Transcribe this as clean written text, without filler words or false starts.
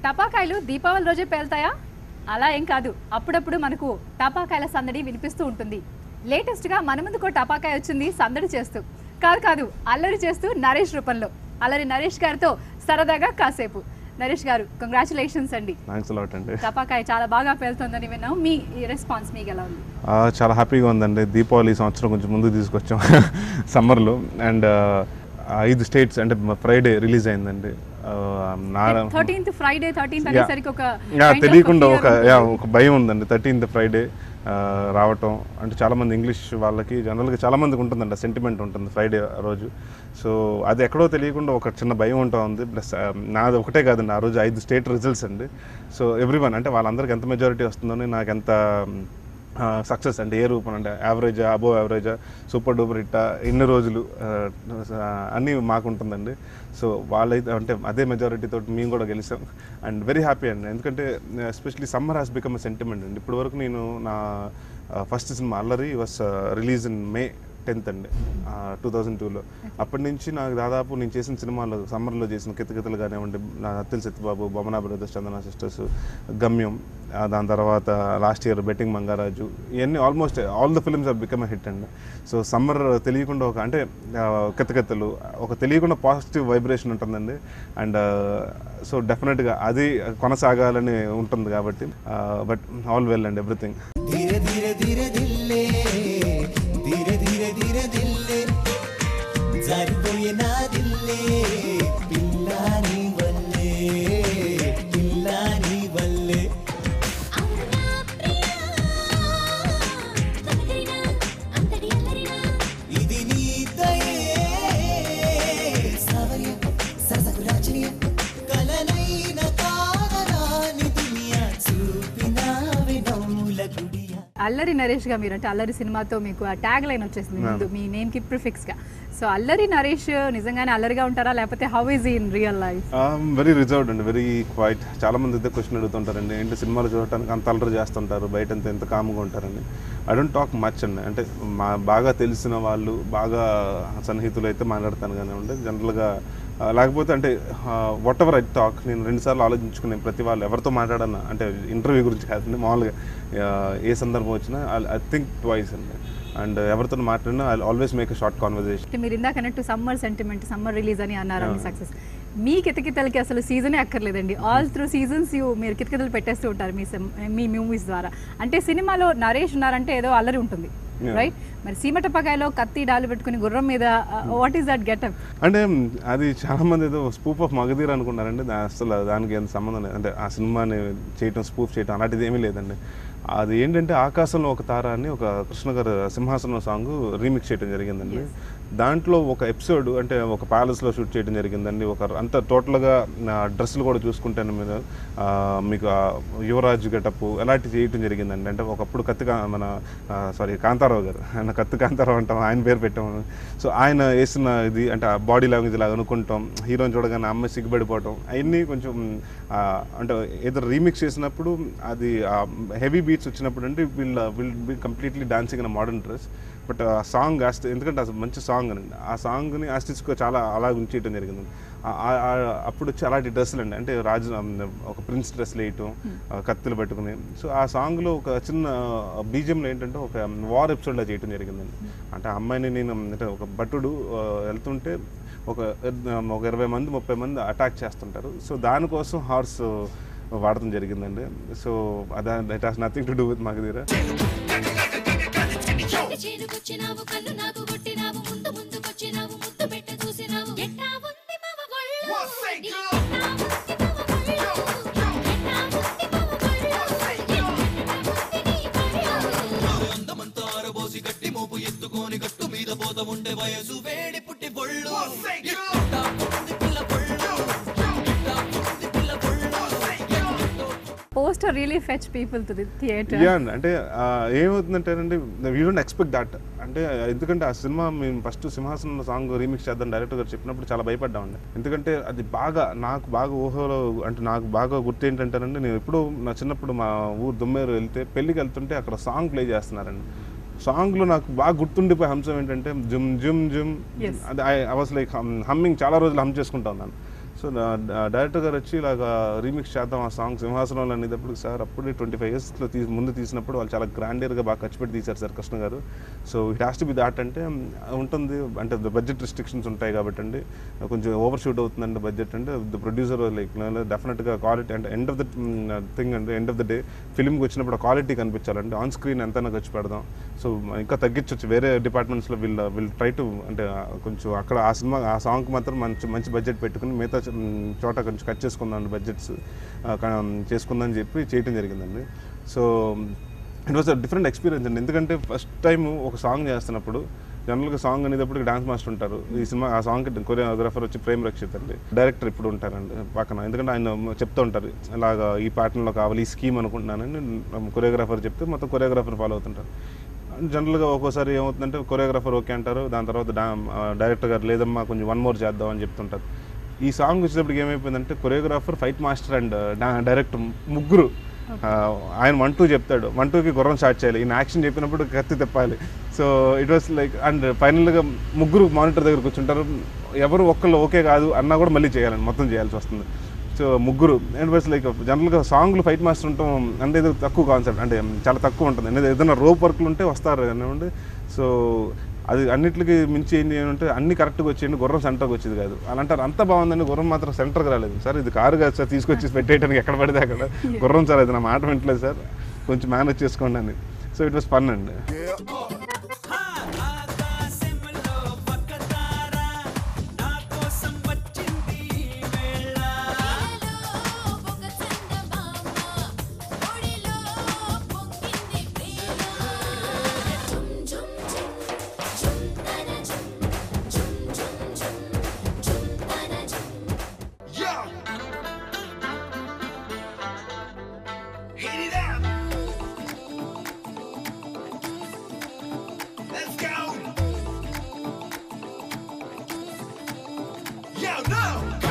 టపాకాయలు దీపావళి రోజే పేల్తాయా? అలా ఏం కాదు, అప్పుడప్పుడు మనకు టపాకాయల సందడి వినిపిస్తూ ఉంటుంది. లేటెస్ట్గా మన ముందుకో టపాకాయ వచ్చింది సందడి చేస్తూ. కాదు అల్లరి చేస్తూ నరేష్ రూపంలో. అల్లరి నరేష్ గారితో సరదాగా కాసేపు. నరేష్ గారు, కంగ్రాచులేషన్స్ అండి. టపాకాయ చాలా బాగా పేలుతుందని విన్నాం. మీ రెస్పాన్స్ మీకు ఎలా ఉంది? చాలా హ్యాపీగా ఉందండి. దీపావళి సంవత్సరం కొంచెం ముందుకు తీసుకొచ్చాం సమ్మర్లో. అండ్ 5 స్టేట్స్ అంటే ఫ్రైడే రిలీజ్ అయిందండి. 13th ఫ్రైడే, 13th అనేసరికి తెలియకుండా ఒక భయం ఉందండి. 13th ఫ్రైడే రావటం అంటే చాలామంది ఇంగ్లీష్ వాళ్ళకి జనరల్గా చాలామందికి ఉంటుందండి, సెంటిమెంట్ ఉంటుంది ఫ్రైడే రోజు. సో అది ఎక్కడో తెలియకుండా ఒక చిన్న భయం ఉంటా ఉంది. ప్లస్ నాది ఒకటే కాదండి, ఆ రోజు 5 స్టేట్ రిజల్ట్స్ అండి. సో ఎవ్రీవన్ అంటే వాళ్ళందరికీ ఎంత మెజారిటీ వస్తుందని, నాకు ఎంత సక్సెస్ అంటే ఏ రూపం అంటే యావరేజా, అబోవ్ యావరేజా, సూపర్ డూపర్ హిట్టా, ఎన్ని రోజులు అన్నీ మాకు ఉంటుందండి. సో వాళ్ళైతే అంటే అదే మెజారిటీతో మేము కూడా గెలిచాం. అండ్ వెరీ హ్యాపీ అండి. ఎందుకంటే especially summer has become a sentiment అండి. ఇప్పటి వరకు నేను నా ఫస్ట్ సినిమా అల్లరి was release in May 10th అండి, 2002లో. అప్పటి నుంచి నాకు దాదాపు నేను చేసిన సినిమాలు, సమ్మర్లో చేసిన కితకితలు కానివ్వండి, అత్తిల్ సత్యబాబు, బొమ్మనా బ్రదర్స్, చందన సిస్టర్స్, గమ్యం, దాని తర్వాత లాస్ట్ ఇయర్ బెట్టింగ్ మంగారాజు, ఇవన్నీ almost all the films have become a hit అండి. సో సమ్మర్ తెలియకుండా ఒక అంటే కితకితలు ఒక తెలియకుండా పాజిటివ్ వైబ్రేషన్ ఉంటుందండి. అండ్ సో డెఫినెట్గా అది కొనసాగాలని ఉంటుంది కాబట్టి. But all well and everything. Allari Naresh గా, మీరు అంటే అల్లరి సినిమాతో మీకు ఆ ట్యాగ్ లైన్ వచ్చేసింది ముందు మీ నేమ్ కి ప్రిఫిక్స్ గా. సో అల్లరి నరేష్ నిజంగానే అల్లరిగా ఉంటారా, లేకపోతే how is in real life? Very reserved అండి, వెరీ క్వైట్. చాలా మంది అయితే క్వశ్చన్ అడుగుతుంటారండి, ఏంటి సినిమాలు చూడటానికి అంత అల్లరి చేస్తుంటారు, బయట అంతా ఎంత కామ్గా ఉంటారండి. ఐ డోంట్ టాక్ మచ్ అండి. అంటే మా బాగా తెలిసిన వాళ్ళు, బాగా సన్నిహితులు అయితే మాట్లాడతాను కానివ్వండి. జనరల్గా లేకపోతే అంటే వాట్ ఎవర్ ఐ టాక్, నేను 2 సార్లు ఆలోచించుకునే ప్రతి వాళ్ళు ఎవరితో మాట్లాడన్నా, అంటే ఇంటర్వ్యూ గురించి కాదండి, మామూలుగా ఏ సందర్భం వచ్చినా ఐ థింక్ ట్వైస్ అండి. అండ్ ఎవరితో మాట్లాడినా I always make a short conversation. మీరు ఇందాక అన్నట్టు సమ్మర్ సెంటిమెంట్, సమ్మర్ రిలీజ్ అని అన్నారు, సక్సెస్. మీ కితకితలకి అసలు సీజనే అక్కర్లేదండి, ఆల్ త్రూ సీజన్స్ మీరు కితకితలు పెట్టేస్తూ ఉంటారు మీ మూవీస్ ద్వారా. అంటే సినిమాలో నరేష్ ఉన్నారంటే ఏదో అల్లరి ఉంటుంది, రైట్? మరి సీమ టపాకాయలో కత్తి డాలు పెట్టుకుని గుర్రం మీద, వాట్ ఈస్ దట్ గెటప్? అంటే అది చాలా మంది ఏదో స్పూఫ్ ఆఫ్ మగధీర్ అనుకున్నారండి. అసలు దానికి ఎంత సంబంధం లేదు. అంటే ఆ సినిమాని చేయటం, స్పూఫ్ చేయటం అలాంటిది ఏమీ లేదండి. అది ఏంటంటే ఆకాశంలో ఒక తార అని ఒక కృష్ణ గారు సింహాసనం సాంగ్ రీమిక్స్ చేయడం జరిగిందండి. దాంట్లో ఒక ఎపిసోడ్ అంటే ఒక ప్యాలెస్లో షూట్ చేయడం జరిగిందండి. అంత టోటల్గా డ్రెస్సులు కూడా చూసుకుంటే మీరు మీకు యువరాజ్ గెటప్ అలాంటివి చేయటం జరిగిందండి. అంటే ఒకప్పుడు కాంతారావు గారు, ఆయన కత్తి కాంతారావు అంటాం, ఆయన పేరు పెట్టాము. సో ఆయన వేసిన ఇది అంటే బాడీ లాంగ్వేజ్ లాగా అనుకుంటాం, హీరోని చూడగానే అమ్మాయి సిగ్గుపడిపోవటం, అవన్నీ కొంచెం అంటే ఏదో రీమిక్స్ చేసినప్పుడు అది హెవీ బీట్స్ వచ్చినప్పుడు అంటే will be completely dancing in modern dress. But ఆ సాంగ్ ఎందుకంటే అది మంచి సాంగ్ అండి, ఆ సాంగ్ని ఆస్టిచ్గా చాలా అలా ఉంచేయటం జరిగింది. అప్పుడు వచ్చి అలాంటి డ్రెస్సులు అండి, అంటే రాజు ఒక ప్రిన్స్ డ్రెస్సులు వేయటం, కత్తులు పెట్టుకుని. సో ఆ సాంగ్లో ఒక చిన్న బీజియంలో ఏంటంటే ఒక వార్ ఎపిసోడ్లో చేయటం జరిగిందండి. అంటే ఆ అమ్మాయిని నేను అంటే ఒక భటుడు వెళ్తుంటే ఒక 20 మంది 30 మంది అటాక్ చేస్తుంటారు. సో దానికోసం హార్స్ వాడటం జరిగిందండి. So that has nothing to do with Magadheera. Poster really fetch people to the theatre. అంటే ఏమవుతుందంటే అండి, వీ డోంట్ ఎక్స్పెక్ట్ దాట్. అంటే ఎందుకంటే ఆ సినిమా మేము ఫస్ట్ సింహాసనం సాంగ్ రీమిక్స్ చేద్దాం డైరెక్టర్ గారు చెప్పినప్పుడు చాలా భయపడ్డామండి. ఎందుకంటే అది నాకు బాగా ఊహలో అంటే నాకు బాగా గుర్తు ఏంటంటేనండి, నేను ఎప్పుడూ నా చిన్నప్పుడు మా ఊరు దుమ్మేరు వెళ్తే పెళ్ళికి వెళ్తుంటే అక్కడ సాంగ్ ప్లే చేస్తున్నారండి. సాంగ్లో నాకు బాగా గుర్తుండిపోయే అంశం ఏంటంటే జుమ్ జుమ్ జుమ్, అది ఐ వాస్ లైక్ హమ్మింగ్, చాలా రోజులు హమ్ చేసుకుంటా ఉన్నాను. సో డైరెక్టర్ గారు వచ్చి ఇలాగా రీమిక్స్ చేద్దాం ఆ సాంగ్ సింహాసనంలో అనేటప్పుడు సార్ అప్పుడే 25 ఇయర్స్లో ముందు తీసినప్పుడు వాళ్ళు చాలా గ్రాండియర్గా బాగా ఖర్చు పెట్టి తీశారు సార్ కృష్ణ గారు. So it has to be that అంటే ఉంటుంది అంటే బడ్జెట్ రిస్ట్రిక్షన్స్ ఉంటాయి కాబట్టి అండి కొంచెం ఓవర్ షూట్ అవుతుందండి బడ్జెట్ అంటే ద ప్రొడ్యూసర్ లైక్ డెఫినెట్గా క్వాలిటీ అంటే ఎండ్ ఆఫ్ ద థింగ్ అంటే ఎండ్ ఆఫ్ ద డే ఫిల్మ్కి వచ్చినప్పుడు క్వాలిటీ కనిపించాలంటే ఆన్ స్క్రీన్ ఎంతైనా ఖర్చు పెడదాం. సో ఇంకా తగ్గించవచ్చు వేరే డిపార్ట్మెంట్స్లో విల్ ట్రై టు అంటే కొంచెం అక్కడ ఆ సినిమా ఆ సాంగ్కి మాత్రం మంచి బడ్జెట్ పెట్టుకుని మిగతా చోట కొంచెం కట్ చేసుకుందాం బడ్జెట్స్ చేసుకుందాం అని చెప్పి చేయటం జరిగిందండి. So it was a different experience అండి. ఎందుకంటే ఫస్ట్ టైం ఒక సాంగ్ చేస్తున్నప్పుడు జనరల్గా సాంగ్ అనేటప్పుడు డాన్స్ మాస్టర్ ఉంటారు. ఈ సినిమా ఆ సాంగ్కి కొరియోగ్రాఫర్ వచ్చి ప్రేమ్ రక్షిత్ అండి. డైరెక్టర్ ఇప్పుడు ఉంటారండి పక్కన, ఎందుకంటే ఆయన చెప్తూ ఉంటారు ఇలాగా ఈ ప్యాటర్న్లో కావాలి ఈ స్కీమ్ అనుకుంటున్నానని కొరియోగ్రాఫర్ చెప్తే మొత్తం కొరియోగ్రాఫర్ ఫాలో అవుతుంటారు. జనరల్గా ఒక్కోసారి ఏమవుతుందంటే కొరియోగ్రాఫర్ ఓకే అంటారు, దాని తర్వాత డైరెక్టర్ గారు లేదమ్మా కొంచెం 1 more చేద్దాం అని చెప్తుంటారు. ఈ సాంగ్ వచ్చేటప్పటికి ఏమైపోయిందంటే choreographer, fight master and director ముగ్గురు ఆయన 1-2 చెప్తాడు, 1-2కి గుర్రం స్టార్ట్ చేయాలి, ఈయన యాక్షన్ చెప్పినప్పుడు కత్తి తిప్పాలి. So it was like and ఫైనల్గా ముగ్గురు మానిటర్ దగ్గర కూర్చుంటారు, ఎవరు ఒక్కళ్ళు ఓకే కాదు అన్నా కూడా మళ్ళీ చేయాలని మొత్తం చేయాల్సి వస్తుంది. సో ముగ్గురు అండ్ వాస్ లైక్ జనరల్గా సాంగ్లు ఫైట్ మాస్టర్ ఉంటాం అంటే ఏదో తక్కువ కాన్సెప్ట్ అంటే చాలా తక్కువ ఉంటుంది అనేది ఏదైనా రోప్ వర్క్లు ఉంటే వస్తారు కానివ్వండి. సో అది అన్నిటికి మించి ఏం చేయాలంటే అన్ని కరెక్ట్గా వచ్చేయండి, గుర్రం సెంటర్కి వచ్చేది కాదు అని అంటారు. అంత బాగుందండి, గుర్రం మాత్రం సెంటర్కి రాలేదు సార్, ఇది కారు కాదు సార్ తీసుకొచ్చి పెట్టేయడానికి ఎక్కడ పడితే అక్కడ గుర్రం సార్, అది నా మాట వింటలేదు సార్, కొంచెం మేనేజ్ చేసుకోండి అని. సో ఇట్ వాస్ ఫన్ అండి. Yo, no!